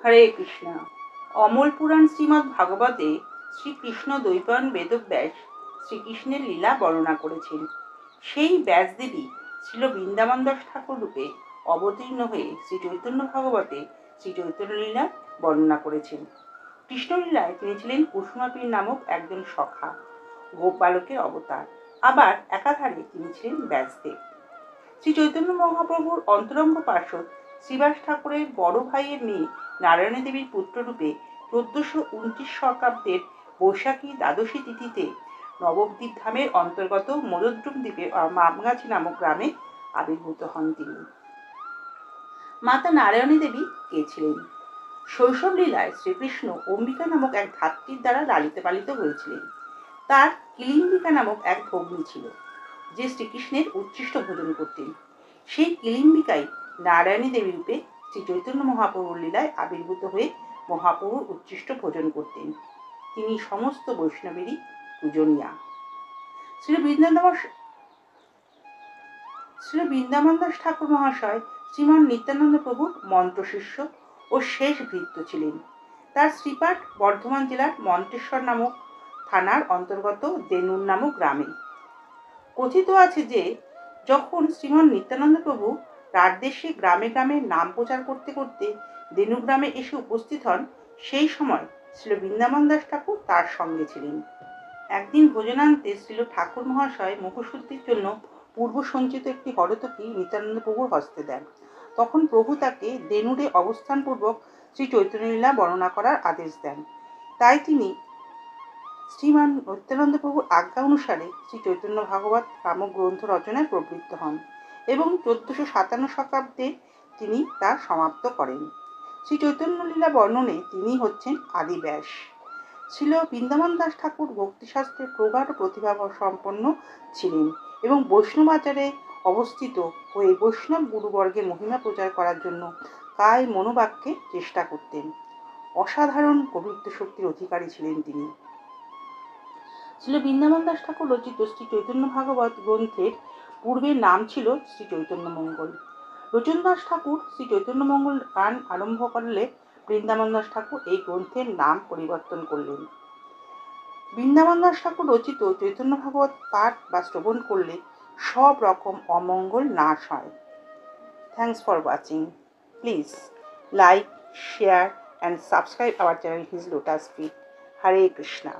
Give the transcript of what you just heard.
হরে কৃষ্ণ। অমল পুরাণ শ্রীমদ্ ভাগবতে শ্রীকৃষ্ণ দ্বৈপায়ন বেদব্যাস শ্রীকৃষ্ণের লীলা বর্ণনা করেছেন। সেই ব্যাসদেবী ছিল বৃন্দাবন দাস ঠাকুর রূপে অবতীর্ণ হয়ে শ্রী চৈতন্য ভাগবতে শ্রী চৈতন্য লীলা বর্ণনা করেছেন। কৃষ্ণলীলায় তিনি ছিলেন কুসুমাপীর নামক একজন সখা, গোপ বালকের অবতার। আবার একাধারে তিনি ছিলেন ব্যাসদেব। শ্রী চৈতন্য মহাপ্রভুর অন্তরঙ্গ পার্ষদ শ্রীবাস ঠাকুরের বড় ভাইয়ের মেয়ে নারায়ণী দেবীর পুত্ররূপে 1429 শতাব্দের বৈশাখী দ্বাদশী তিথিতে নবদ্বীপ ধামের অন্তর্গত মরুদ্রুম দ্বীপে মামগাছি নামক গ্রামে আবির্ভূত হন তিনি। মাতা নারায়ণী দেবী কে ছিলেন? শৈশব লীলায় শ্রীকৃষ্ণ অম্বিকা নামক এক ধাত্রীর দ্বারা লালিত পালিত হয়েছিলেন। তার কিলিম্বিকা নামক এক ভগ্নী ছিল, যে শ্রীকৃষ্ণের উচ্ছিষ্ট ভোজন করতেন। সেই কিলিম্বিকাই নারায়ণী দেবী রূপে শ্রী চৈতন্য মহাপ্রভুর লীলায় আবির্ভূত হয়ে মহাপ্রভুর উচ্ছিষ্ট ভোজন করতেন। তিনি সমস্ত বৈষ্ণবেরই পূজনীয়া। শ্রী বৃন্দাবন দাস ঠাকুর মহাশয় শ্রীমান নিত্যানন্দ প্রভুর মন্ত্রশিষ্য ও শেষ ভৃত্য ছিলেন। তার শ্রীপাঠ বর্ধমান জেলার মন্তেশ্বর নামক থানার অন্তর্গত দেনুর নামক গ্রামে। কথিত আছে যে, যখন শ্রীমান নিত্যানন্দ প্রভু রাজদেশে গ্রামে গ্রামে নাম প্রচার করতে করতে দেনু গ্রামে এসে উপস্থিত হন, সেই সময় শ্রী বৃন্দাবন দাস ঠাকুর তার সঙ্গে ছিলেন। একদিন ভোজনান্তে শ্রী ঠাকুর মহাশয় মুখশুদ্ধির জন্য পূর্ব সঞ্চিত একটি হরতকি নিত্যানন্দ প্রভুর হস্তে দেন। তখন প্রভু তাকে দেনুরে অবস্থানপূর্বক শ্রী চৈতন্যলীলা বর্ণনা করার আদেশ দেন। তাই তিনি শ্রীমান নিত্যানন্দ প্রভুর আজ্ঞা অনুসারে শ্রী চৈতন্য ভাগবত নামক গ্রন্থ রচনায় প্রবৃত্ত হন এবং 1457 শতাব্দে তিনি তা সমাপ্ত করেন। শ্রী চৈতন্য লীলা বর্ণনে তিনি হচ্ছেন আদি ব্যাস। ছিল বৃন্দাবন দাস ঠাকুর ভক্তিশাস্ত্রে প্রগাঢ় প্রতিভা সম্পন্ন ছিলেন এবং বৈষ্ণবাচারে অবস্থিত হয়ে বৈষ্ণব গুরুবর্গের মহিমা প্রচার করার জন্য কায় মনোবাক্যে চেষ্টা করতেন। অসাধারণ কবিত্ব শক্তির অধিকারী ছিলেন তিনি। ছিল বৃন্দাবন দাস ঠাকুর রচিত শ্রী চৈতন্য ভাগবত গ্রন্থের পূর্বের নাম ছিল শ্রী চৈতন্য মঙ্গল। লোচন দাস ঠাকুর শ্রী চৈতন্য মঙ্গল গান আরম্ভ করলে বৃন্দাবন দাস ঠাকুর এই গ্রন্থের নাম পরিবর্তন করলেন। বৃন্দাবন দাস ঠাকুর রচিত চৈতন্য ভাগবত পাঠ বা শ্রবণ করলে সব রকম অমঙ্গল নাশ হয়। Thanks for watching. Please like, share and subscribe our channel His Lotus Feet. Hare Krishna.